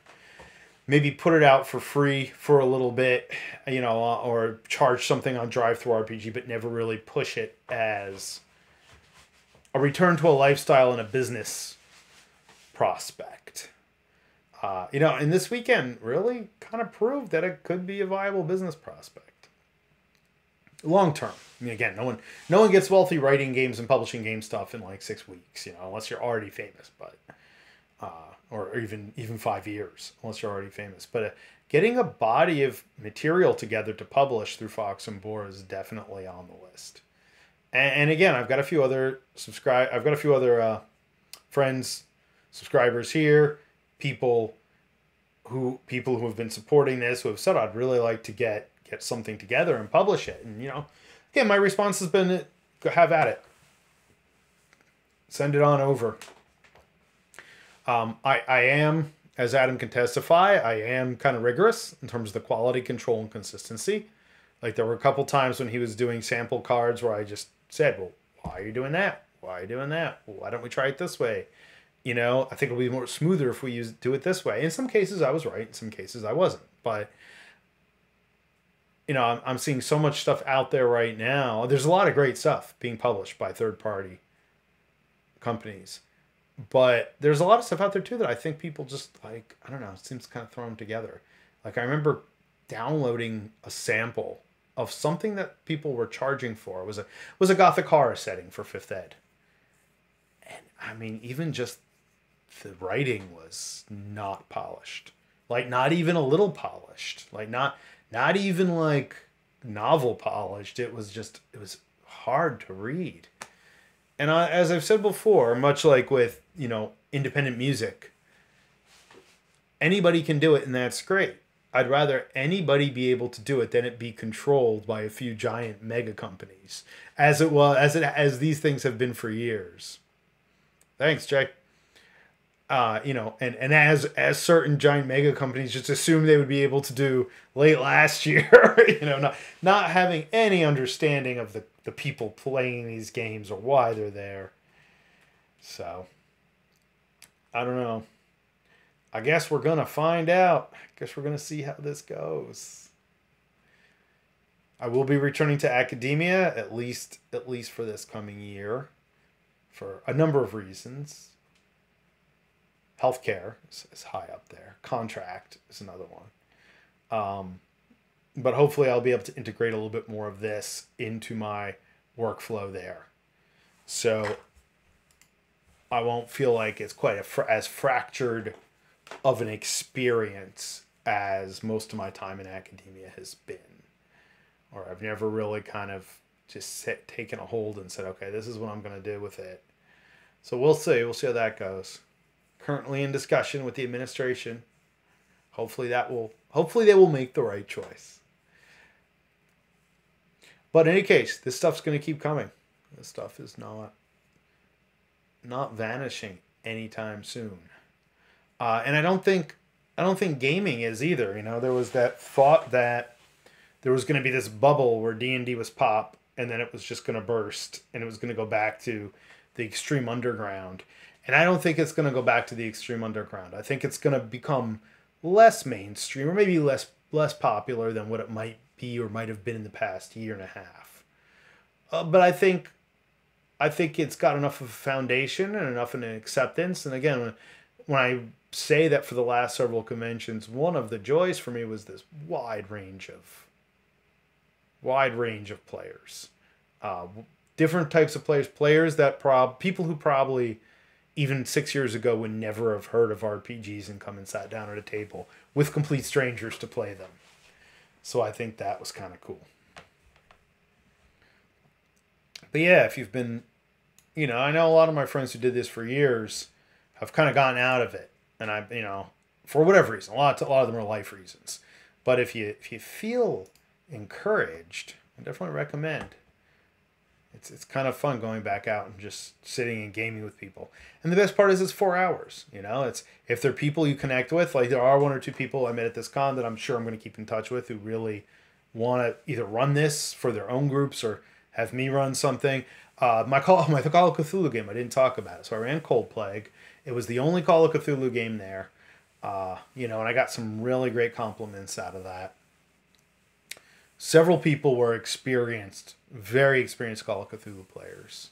S1: Maybe put it out for free for a little bit, you know, or charge something on Drive-Thru RPG, but never really push it as a return to a lifestyle and a business prospect. You know, and this weekend really kind of proved that it could be a viable business prospect. Long term. I mean, again, no one gets wealthy writing games and publishing game stuff in like 6 weeks, you know, unless you're already famous, but or even 5 years, unless you're already famous. But getting a body of material together to publish through Fox and Boar is definitely on the list. And again, I've got a few other friends, subscribers here, people who have been supporting this, who have said, I'd really like to get something together and publish it. And, you know, again, my response has been, have at it. Send it on over. I am, as Adam can testify, I am kind of rigorous in terms of the quality control and consistency. Like, there were a couple times when he was doing sample cards where I just said, well, why are you doing that? Why are you doing that? Well, why don't we try it this way? You know, I think it'll be more smoother if we do it this way. In some cases, I was right. In some cases, I wasn't. But, you know, I'm seeing so much stuff out there right now. There's a lot of great stuff being published by third-party companies. But there's a lot of stuff out there, too, that I think people just, like, I don't know, it seems kind of thrown together. Like, I remember downloading a sample of something that people were charging for. It was a Gothic horror setting for 5th Ed. And, I mean, even just the writing was not polished. Like, not even a little polished. Like, not even, like, novel polished. It was hard to read. And as I've said before, much like with, you know, independent music, anybody can do it, and that's great. I'd rather anybody be able to do it than it be controlled by a few giant mega companies, as these things have been for years. Thanks, Jay. You know, and as certain giant mega companies just assumed they would be able to do late last year, you know, not having any understanding of the people playing these games or why they're there. So, I don't know. I guess we're going to find out. I guess we're going to see how this goes. I will be returning to academia at least for this coming year for a number of reasons. Healthcare is high up there. Contract is another one. But hopefully I'll be able to integrate a little bit more of this into my workflow there. So I won't feel like it's quite as fractured of an experience as most of my time in academia has been. Or I've never really kind of just taken a hold and said, okay, this is what I'm going to do with it. So we'll see. We'll see how that goes. Currently in discussion with the administration. Hopefully they will make the right choice. But in any case, this stuff's going to keep coming. This stuff is not vanishing anytime soon. And I don't think gaming is either. You know, there was that thought that there was going to be this bubble where D&D was pop, and then it was just going to burst, and it was going to go back to the extreme underground. And I don't think it's going to go back to the extreme underground. I think it's going to become less mainstream, or maybe less popular than what it might be or might have been in the past year and a half. But I think it's got enough of a foundation and enough of an acceptance. And again, when I say that for the last several conventions, one of the joys for me was this wide range of players, different types of players that people who probably even 6 years ago would never have heard of RPGs and come and sat down at a table with complete strangers to play them. So I think that was kind of cool. But yeah, if you've been, I know a lot of my friends who did this for years have kind of gotten out of it. And for whatever reason, a lot of them are life reasons. But if you feel encouraged, I definitely recommend. It's kind of fun going back out and just sitting and gaming with people. And the best part is it's 4 hours. It's if there are people you connect with, like there are one or two people I met at this con that I'm sure I'm going to keep in touch with who really want to either run this for their own groups or have me run something. My Call of Cthulhu game, I didn't talk about it. So I ran Cold Plague. It was the only Call of Cthulhu game there. And I got some really great compliments out of that. Several people were very experienced Call of Cthulhu players.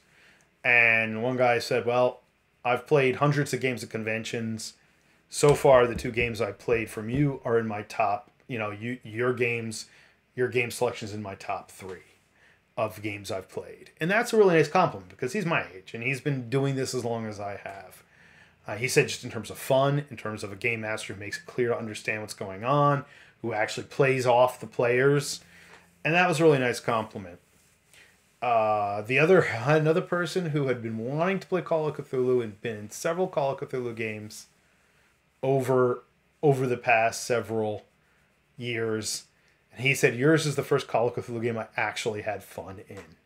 S1: And one guy said, well, I've played hundreds of games at conventions. So far, the 2 games I played from you are in my top, your game selection's in my top 3 of games I've played. And that's a really nice compliment because he's my age and he's been doing this as long as I have. He said just in terms of fun, in terms of a game master who makes it clear to understand what's going on, who actually plays off the players. And that was a really nice compliment. Another person who had been wanting to play Call of Cthulhu and been in several Call of Cthulhu games over the past several years. And he said, yours is the first Call of Cthulhu game I actually had fun in.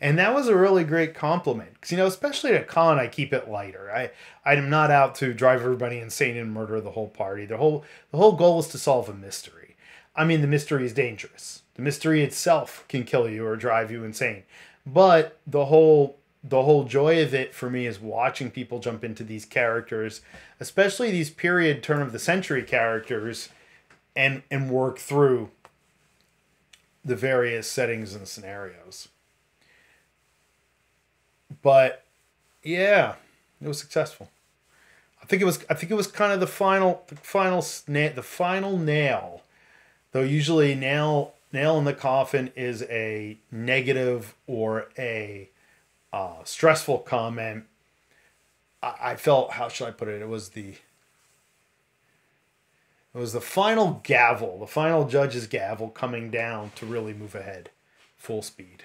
S1: And that was a really great compliment. Because, especially at a con, I keep it lighter. I'm not out to drive everybody insane and murder the whole party. The whole goal is to solve a mystery. I mean, the mystery is dangerous. The mystery itself can kill you or drive you insane. But the whole joy of it for me is watching people jump into these characters, especially these period turn of the century characters, and work through the various settings and scenarios. But yeah, it was successful. I think it was kind of the final nail. Though usually nail in the coffin is a negative or a stressful comment. I felt, how should I put it? It was the final gavel, the final judge's gavel coming down to really move ahead, full speed.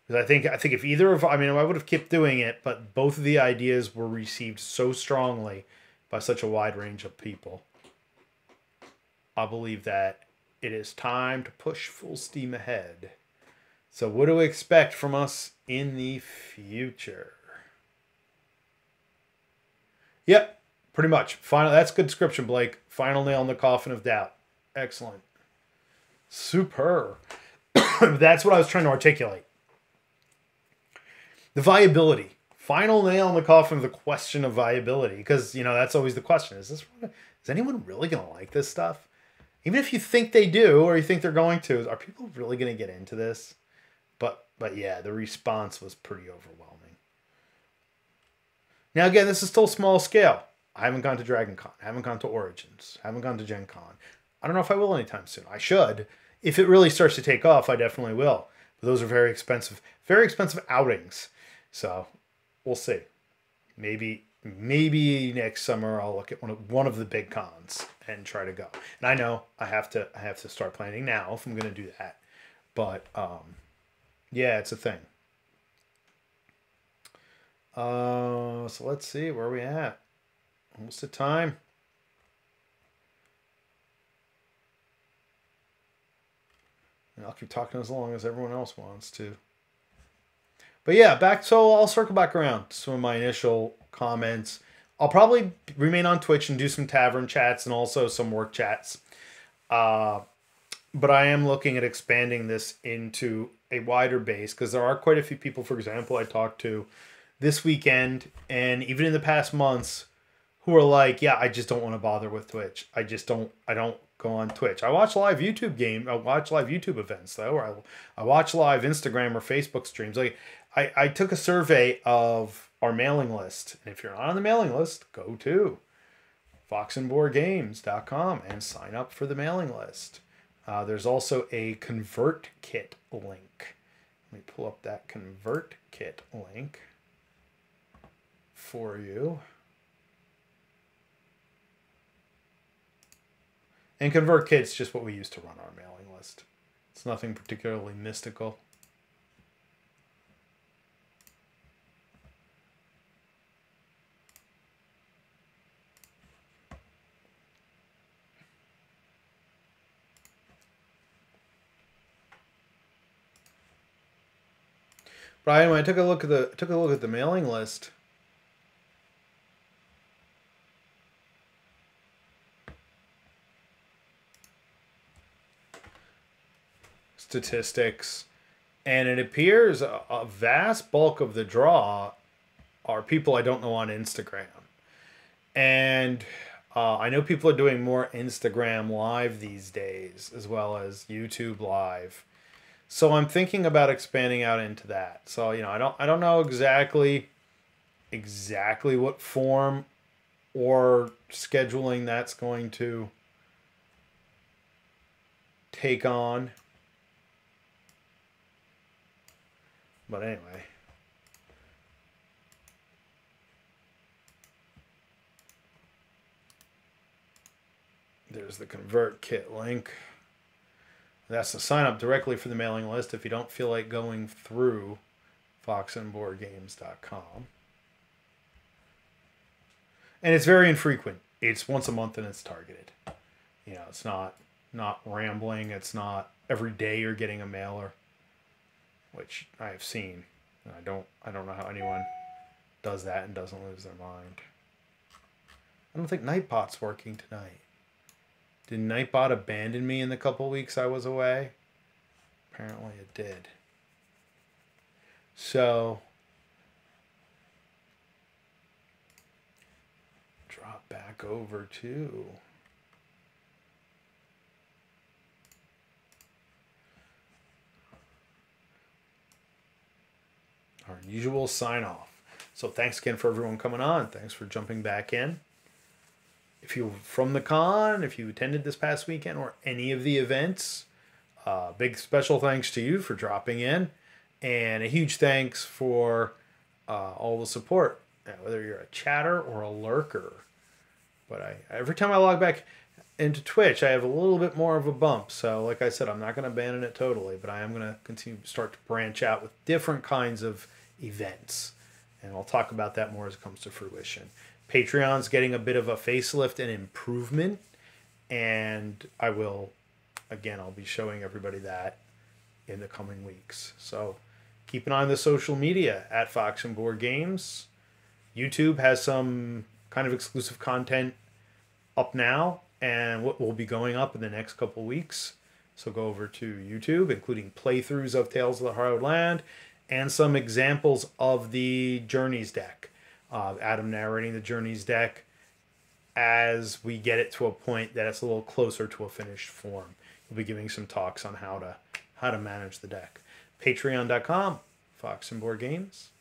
S1: Because I think if either of, I would have kept doing it, but both of the ideas were received so strongly by such a wide range of people. I believe that it is time to push full steam ahead. So what do we expect from us in the future? Yep, pretty much. That's good description, Blake. Final nail in the coffin of doubt. Excellent. Superb. That's what I was trying to articulate. The viability. Final nail in the coffin of the question of viability. Because, that's always the question. Is anyone really going to like this stuff? Even if you think they do, or you think they're going to, are people really going to get into this? But yeah, the response was pretty overwhelming. Now again, this is still small scale. I haven't gone to Dragon Con. I haven't gone to Origins. I haven't gone to Gen Con. I don't know if I will anytime soon. I should. If it really starts to take off, I definitely will. But those are very expensive outings. So we'll see. Maybe next summer I'll look at one of the big cons and try to go. And I know I have to start planning now if I'm going to do that. But yeah, it's a thing. So let's see where we at. Almost the time. And I'll keep talking as long as everyone else wants to. But yeah, so I'll circle back around to some of my initial comments. I'll probably remain on Twitch and do some tavern chats and also some work chats. But I am looking at expanding this into a wider base because there are quite a few people, for example, I talked to this weekend and even in the past months who are like, yeah, I just don't want to bother with Twitch. I don't go on Twitch. I watch live YouTube events though, or I watch live Instagram or Facebook streams. Like I took a survey of our mailing list. And if you're not on the mailing list, go to foxandboardgames.com and sign up for the mailing list. There's also a ConvertKit link. Let me pull up that ConvertKit link for you. And ConvertKit's just what we use to run our mailing list. It's nothing particularly mystical. But anyway, I took a look at the mailing list. Statistics, and it appears a vast bulk of the draw are people I don't know on Instagram. And I know people are doing more Instagram live these days as well as YouTube live. So I'm thinking about expanding out into that. So, you know, I don't know exactly what form or scheduling that's going to take on. But anyway. There's the ConvertKit link. That's to sign up directly for the mailing list if you don't feel like going through foxandboardgames.com. And it's very infrequent. It's once a month and it's targeted. You know, it's not rambling. It's not every day you're getting a mailer, which I have seen. I don't know how anyone does that and doesn't lose their mind. I don't think Nightbot's working tonight. Did Nightbot abandon me in the couple weeks I was away? Apparently it did. So, drop back over to our usual sign off. So thanks again for everyone coming on. Thanks for jumping back in. If you're from the con, if you attended this past weekend or any of the events, big special thanks to you for dropping in. And a huge thanks for all the support, whether you're a chatter or a lurker. But every time I log back into Twitch, I have a little bit more of a bump. So like I said, I'm not going to abandon it totally, but I am going to continue to start to branch out with different kinds of events. And I'll talk about that more as it comes to fruition. Patreon's getting a bit of a facelift and improvement, and I'll be showing everybody that in the coming weeks. So keep an eye on the social media at Fox and Board Games. YouTube has some kind of exclusive content up now, and what will be going up in the next couple weeks. So go over to YouTube, including playthroughs of Tales of the Hallowed Land and some examples of the Journeys deck. Adam narrating the Journeys deck as we get it to a point that it's a little closer to a finished form. We'll be giving some talks on how to manage the deck. Patreon.com, Fox and Board Games,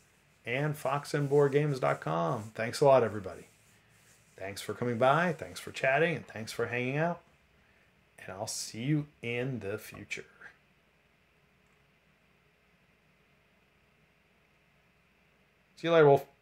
S1: and foxandboardgames.com. Thanks a lot, everybody. Thanks for coming by, thanks for chatting, and thanks for hanging out. And I'll see you in the future. See you later, Wolf.